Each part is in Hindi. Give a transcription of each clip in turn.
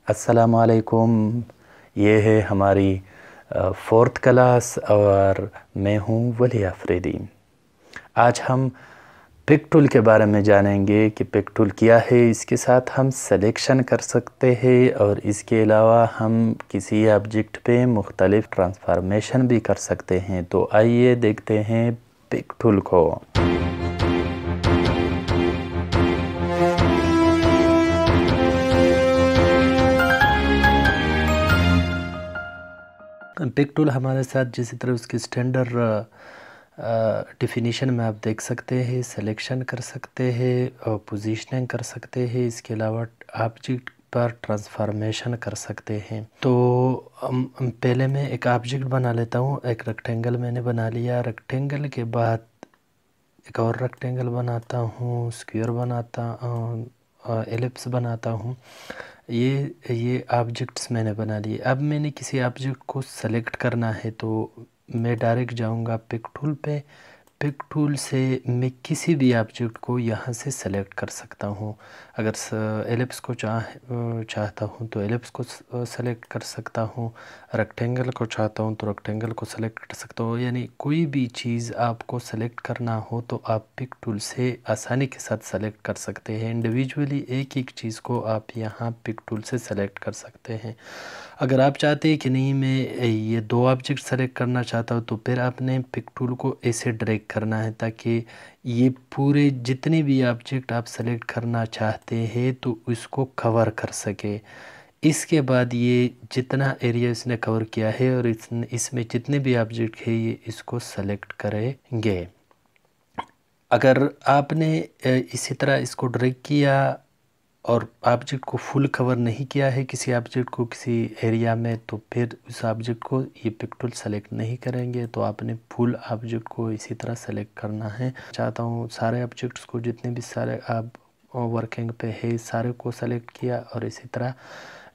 अस्सलामुअलैकुम। ये है हमारी फोर्थ क्लास और मैं हूँ वली अफरीदी। आज हम पिक टूल के बारे में जानेंगे कि पिक टूल क्या है। इसके साथ हम सिलेक्शन कर सकते हैं और इसके अलावा हम किसी ऑब्जेक्ट पे मुख्तलिफ ट्रांसफॉर्मेशन भी कर सकते हैं। तो आइए देखते हैं पिक टूल को। पिक टूल हमारे साथ जिस तरह उसकी स्टैंडर्ड डिफिनीशन में आप देख सकते हैं, सिलेक्शन कर सकते हैं और पोजीशनिंग कर सकते हैं। इसके अलावा ऑब्जेक्ट पर ट्रांसफॉर्मेशन कर सकते हैं। तो पहले मैं एक ऑब्जेक्ट बना लेता हूँ। एक रेक्टेंगल मैंने बना लिया। रेक्टेंगल के बाद एक और रेक्टेंगल बनाता हूँ, स्क्वायर बनाता हूँ, एलिप्स बनाता हूँ। ये ऑब्जेक्ट्स मैंने बना लिए। अब मैंने किसी ऑब्जेक्ट को सेलेक्ट करना है तो मैं डायरेक्ट जाऊंगा पिक टूल पे। पिक टूल से मैं किसी भी ऑब्जेक्ट को यहाँ से सेलेक्ट कर सकता हूँ। अगर एलिप्स को चाहता हूँ तो एलिप्स को सेलेक्ट कर सकता हूँ। रेक्टेंगल को चाहता हूँ तो रेक्टेंगल को सेलेक्ट कर सकता हूँ। यानी कोई भी चीज़ आपको सेलेक्ट करना हो तो आप पिक टूल से आसानी के साथ सेलेक्ट कर सकते हैं। इंडिविजुअली एक एक चीज़ को आप यहाँ पिक टूल से सेलेक्ट कर सकते हैं। अगर आप चाहते हैं कि नहीं मैं ये दो ऑब्जेक्ट सेलेक्ट करना चाहता हूँ तो फिर आपने पिक टूल को ऐसे ड्रैग करना है ताकि ये पूरे जितने भी ऑब्जेक्ट आप सेलेक्ट करना चाहते हैं तो इसको कवर कर सके। इसके बाद ये जितना एरिया इसने कवर किया है और इसमें जितने भी ऑब्जेक्ट है ये इसको सेलेक्ट करेंगे। अगर आपने इसी तरह इसको ड्रैग किया और ऑब्जेक्ट को फुल कवर नहीं किया है किसी ऑब्जेक्ट को किसी एरिया में तो फिर उस ऑब्जेक्ट को ये पिक टूल सेलेक्ट नहीं करेंगे। तो आपने फुल ऑब्जेक्ट को इसी तरह सेलेक्ट करना है। चाहता हूँ सारे ऑब्जेक्ट्स को जितने भी सारे आप वर्किंग पे है सारे को सेलेक्ट किया और इसी तरह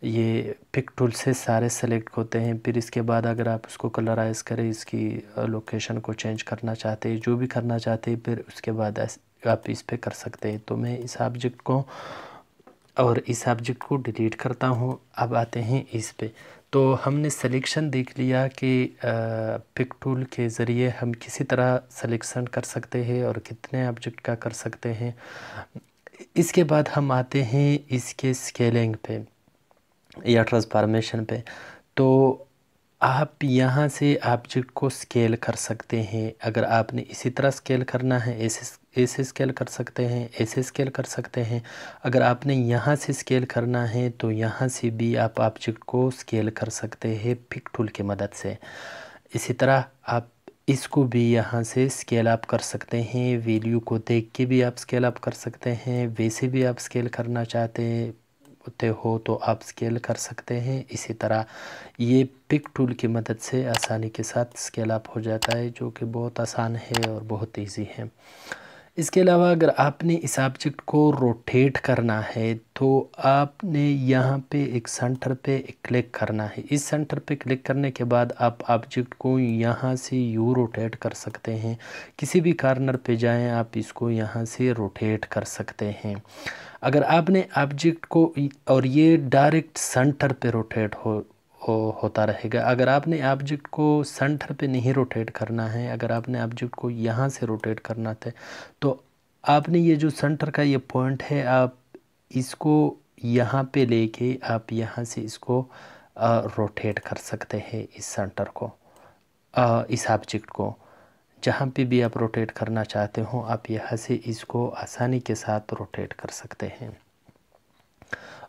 ये पिक टूल से सारे सेलेक्ट होते हैं। फिर इसके बाद अगर आप उसको कलराइज करें, इसकी लोकेशन को चेंज करना चाहते हैं, जो भी करना चाहते हैं, फिर उसके बाद आप इस पे कर सकते हैं। तो मैं इस ऑब्जेक्ट को और इस ऑब्जेक्ट को डिलीट करता हूँ। अब आते हैं इस पे। तो हमने सिलेक्शन देख लिया कि पिक टूल के ज़रिए हम किसी तरह सिलेक्शन कर सकते हैं और कितने ऑब्जेक्ट का कर सकते हैं। इसके बाद हम आते हैं इसके स्केलिंग पे या ट्रांसफॉर्मेशन पे। तो आप यहाँ से ऑब्जेक्ट को स्केल कर सकते हैं। अगर आपने इसी तरह स्केल करना है ऐसे स्केल कर सकते हैं, ऐसे स्केल कर सकते हैं। अगर आपने यहाँ से स्केल करना है तो यहाँ से भी आप ऑब्जेक्ट को स्केल कर सकते हैं पिक टूल की मदद से। इसी तरह आप इसको भी यहाँ से स्केल अप कर सकते हैं। वैल्यू को देख के भी आप स्केल अप कर सकते हैं। वैसे भी आप स्केल करना चाहते हो तो आप स्केल कर सकते हैं। इसी तरह ये पिक टूल की मदद से आसानी के साथ स्केल अप हो जाता है, जो कि बहुत आसान है और बहुत इजी है। इसके अलावा अगर आपने इस ऑब्जेक्ट को रोटेट करना है तो आपने यहाँ पे एक सेंटर पे क्लिक करना है। इस सेंटर पे क्लिक करने के बाद आप ऑब्जेक्ट को यहाँ से यू रोटेट कर सकते हैं। किसी भी कॉर्नर पे जाएं, आप इसको यहाँ से रोटेट कर सकते हैं। अगर आपने ऑब्जेक्ट को और ये डायरेक्ट सेंटर पे रोटेट होता रहेगा। अगर आपने ऑब्जेक्ट को सेंटर पे नहीं रोटेट करना है, अगर आपने ऑब्जेक्ट को यहाँ से रोटेट करना था तो आपने ये जो सेंटर का ये पॉइंट है आप इसको यहाँ पे लेके आप यहाँ से इसको रोटेट कर सकते हैं। इस सेंटर को इस ऑब्जेक्ट को जहाँ पे भी आप रोटेट करना चाहते हो आप यहाँ से इसको आसानी के साथ रोटेट कर सकते हैं।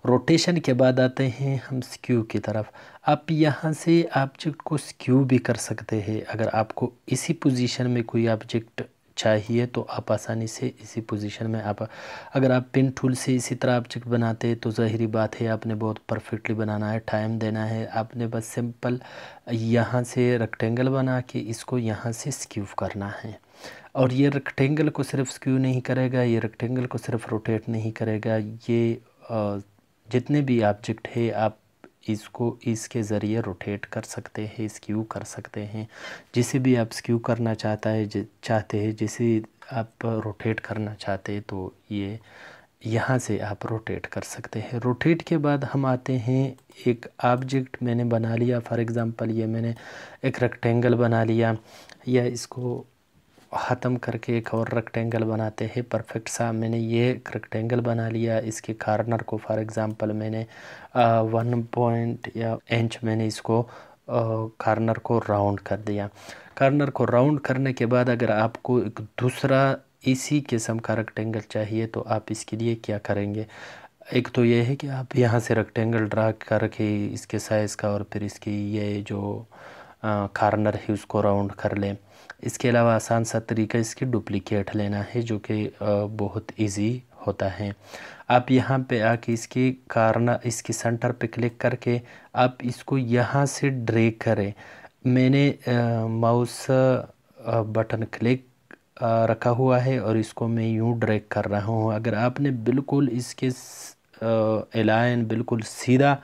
रोटेशन के बाद आते हैं हम स्क्यू की तरफ। आप यहाँ से ऑब्जेक्ट को स्क्यू भी कर सकते हैं। अगर आपको इसी पोजीशन में कोई ऑब्जेक्ट चाहिए तो आप आसानी से इसी पोजीशन में अगर आप पिन टूल से इसी तरह ऑब्जेक्ट बनाते हैं तो ज़ाहिरी बात है आपने बहुत परफेक्टली बनाना है, टाइम देना है। आपने बस सिंपल यहाँ से रेक्टेंगल बना के इसको यहाँ से स्क्यू करना है। और ये रेक्टेंगल को सिर्फ स्क्यू नहीं करेगा, ये रेक्टेंगल को सिर्फ रोटेट नहीं करेगा, ये जितने भी ऑब्जेक्ट है आप इसको इसके ज़रिए रोटेट कर सकते हैं, स्क्यू कर सकते हैं। जिसे भी आप स्क्यू करना चाहते हैं जिसे आप रोटेट करना चाहते हैं तो ये यहाँ से आप रोटेट कर सकते हैं। रोटेट के बाद हम आते हैं, एक ऑब्जेक्ट मैंने बना लिया, फॉर एग्ज़ाम्पल ये मैंने एक रेक्टेंगल बना लिया, या इसको ख़त्म करके एक और रेक्टेंगल बनाते हैं परफेक्ट सा। मैंने ये रेक्टेंगल बना लिया, इसके कॉर्नर को फॉर एग्ज़ाम्पल मैंने 1 पॉइंट या इंच मैंने इसको कॉर्नर को राउंड कर दिया। कॉर्नर को राउंड करने के बाद अगर आपको एक दूसरा इसी किस्म का रेक्टेंगल चाहिए तो आप इसके लिए क्या करेंगे, एक तो ये है कि आप यहाँ से रेक्टेंगल ड्रा करके इसके साइज़ का और फिर इसकी ये जो कॉर्नर है उसको राउंड कर लें। इसके अलावा आसान सा तरीका इसकी डुप्लीकेट लेना है, जो कि बहुत इजी होता है। आप यहाँ पे आके इसकी कॉर्नर, इसकी सेंटर पे क्लिक करके आप इसको यहाँ से ड्रैग करें। मैंने माउस बटन क्लिक रखा हुआ है और इसको मैं यूँ ड्रैग कर रहा हूँ। अगर आपने बिल्कुल इसके एलाइन बिल्कुल सीधा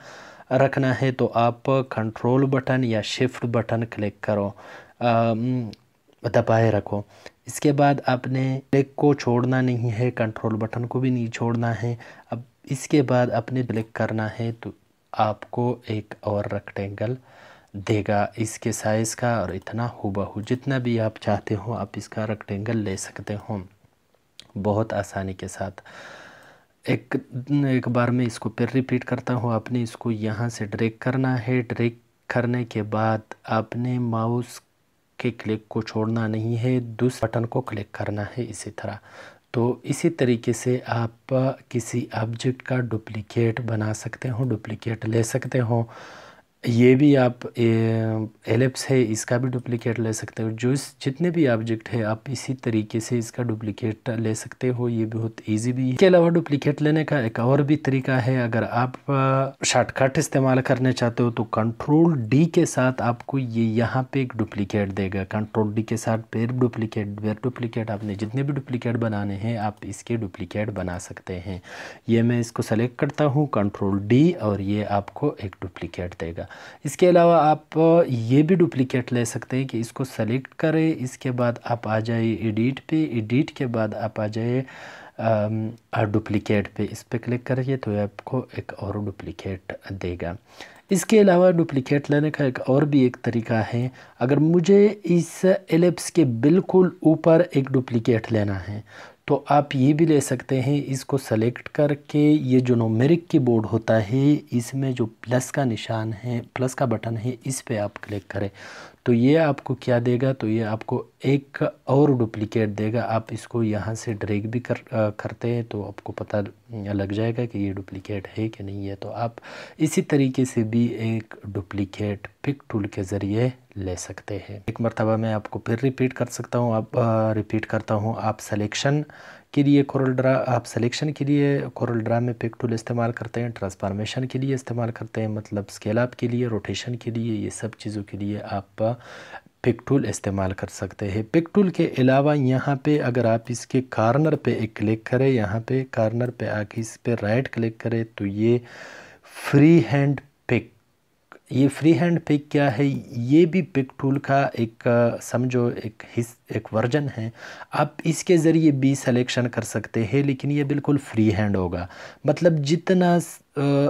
रखना है तो आप कंट्रोल बटन या शिफ्ट बटन क्लिक करो, दबाए रखो। इसके बाद आपने क्लिक को छोड़ना नहीं है, कंट्रोल बटन को भी नहीं छोड़ना है। अब इसके बाद आपने क्लिक करना है तो आपको एक और रेक्टेंगल देगा इसके साइज़ का, और इतना हूबहू जितना भी आप चाहते हो आप इसका रेक्टेंगल ले सकते हो बहुत आसानी के साथ। एक बार मैं इसको फिर रिपीट करता हूँ। आपने इसको यहाँ से ड्रैग करना है। ड्रैग करने के बाद आपने माउस के क्लिक को छोड़ना नहीं है, दूसरे बटन को क्लिक करना है इसी तरह। तो इसी तरीके से आप किसी ऑब्जेक्ट का डुप्लीकेट बना सकते हो, डुप्लीकेट ले सकते हो। ये भी आप एलिप्स है इसका भी डुप्लीकेट ले सकते हो। जो जितने भी ऑब्जेक्ट है आप इसी तरीके से इसका डुप्लीकेट ले सकते हो, ये बहुत इजी भी है। इसके अलावा डुप्लीकेट लेने का एक और भी तरीका है। अगर आप शॉर्टकट इस्तेमाल करने चाहते हो तो कंट्रोल डी के साथ आपको ये यहाँ पे एक डुप्लीकेट देगा। कंट्रोल डी के साथ फिर डुप्लीकेट आपने जितने भी डुप्लीकेट बनाने हैं आप इसके डुप्लीकेट बना सकते हैं। ये मैं इसको सेलेक्ट करता हूँ कंट्रोल डी और ये आपको एक डुप्लीकेट देगा। इसके अलावा आप ये भी डुप्लीकेट ले सकते हैं कि इसको सेलेक्ट करें, इसके बाद आप आ जाए एडिट पे, एडिट के बाद आप आ जाए डुप्लीकेट पे, इस पे क्लिक करिए तो आपको एक और डुप्लीकेट देगा। इसके अलावा डुप्लीकेट लेने का एक और भी एक तरीका है। अगर मुझे इस एलिप्स के बिल्कुल ऊपर एक डुप्लीकेट लेना है तो आप ये भी ले सकते हैं। इसको सेलेक्ट करके ये जो न्यूमेरिक कीबोर्ड होता है इसमें जो प्लस का निशान है, प्लस का बटन है, इस पे आप क्लिक करें तो ये आपको क्या देगा, तो ये आपको एक और डुप्लीकेट देगा। आप इसको यहाँ से ड्रैग भी करते हैं तो आपको पता लग जाएगा कि ये डुप्लीकेट है कि नहीं है। तो आप इसी तरीके से भी एक डुप्लीकेट पिक टूल के ज़रिए ले सकते हैं। एक मरतबा मैं आपको फिर रिपीट कर सकता हूँ, रिपीट करता हूँ। आप सिलेक्शन के लिए कोरल ड्रा में पिक टूल इस्तेमाल करते हैं, ट्रांसफॉर्मेशन के लिए इस्तेमाल करते हैं, मतलब स्केल अप के लिए, रोटेशन के लिए, ये सब चीज़ों के लिए आप पिक टूल इस्तेमाल कर सकते हैं। पिक टूल के अलावा यहाँ पे अगर आप इसके कॉर्नर पे एक क्लिक करें, यहाँ पे कॉर्नर पे आके इस पे राइट क्लिक करें तो ये फ्री हैंड पिक, ये फ्री हैंड पिक क्या है, ये भी पिक टूल का एक समझो एक वर्जन है। आप इसके ज़रिए भी सिलेक्शन कर सकते हैं, लेकिन ये बिल्कुल फ्री हैंड होगा, मतलब जितना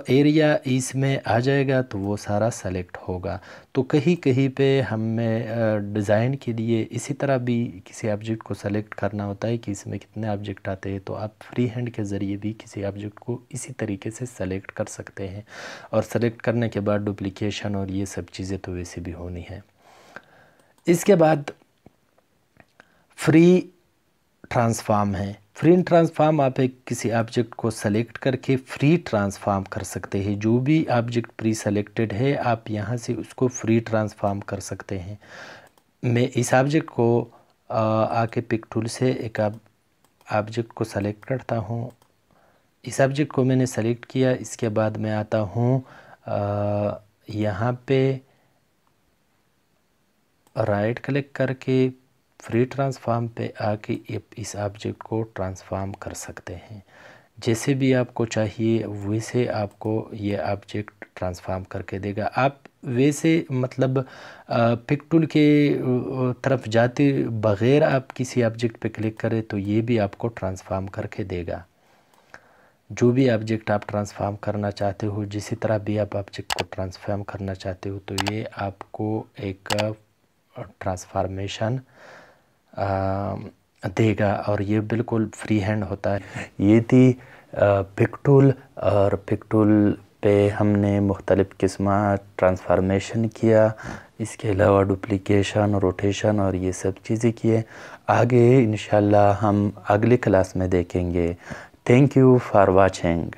एरिया इसमें आ जाएगा तो वो सारा सेलेक्ट होगा। तो कहीं कहीं पे हमें डिज़ाइन के लिए इसी तरह भी किसी ऑब्जेक्ट को सेलेक्ट करना होता है कि इसमें कितने ऑब्जेक्ट आते हैं, तो आप फ्री हैंड के ज़रिए भी किसी ऑब्जेक्ट को इसी तरीके से सेलेक्ट कर सकते हैं। और सेलेक्ट करने के बाद डुप्लीकेशन और ये सब चीज़ें तो वैसे भी होनी है। इसके बाद फ्री ट्रांसफॉर्म है। फ्री ट्रांसफॉर्म आप एक किसी ऑब्जेक्ट को सेलेक्ट करके फ्री ट्रांसफॉर्म कर सकते हैं। जो भी ऑब्जेक्ट प्री सेलेक्टेड है आप यहाँ से उसको फ्री ट्रांसफॉर्म कर सकते हैं। मैं इस ऑब्जेक्ट को आके पिक टूल से एक ऑब्जेक्ट को सेलेक्ट करता हूँ। इस ऑब्जेक्ट को मैंने सेलेक्ट किया, इसके बाद मैं आता हूँ यहाँ पे राइट क्लिक करके फ्री ट्रांसफॉर्म पे आके इस ऑब्जेक्ट को ट्रांसफॉर्म कर सकते हैं। जैसे भी आपको चाहिए वैसे आपको ये ऑब्जेक्ट ट्रांसफॉर्म करके देगा। आप वैसे मतलब पिक टूल के तरफ जाते बग़ैर आप किसी ऑब्जेक्ट पे क्लिक करें तो ये भी आपको ट्रांसफॉर्म करके देगा। जो भी ऑब्जेक्ट आप ट्रांसफॉर्म करना चाहते हो, जिसी तरह भी आप ऑब्जेक्ट को ट्रांसफॉर्म करना चाहते हो, तो ये आपको एक ट्रांसफॉर्मेशन देगा और ये बिल्कुल फ्री हैंड होता है। ये थी पिक टूल, और पिक टूल पे हमने मुख्तलिफ़ किस्म ट्रांसफॉर्मेशन किया, इसके अलावा डुप्लिकेशन, रोटेशन और ये सब चीज़ें किए। आगे इंशाल्लाह हम अगली क्लास में देखेंगे। Thank you for watching.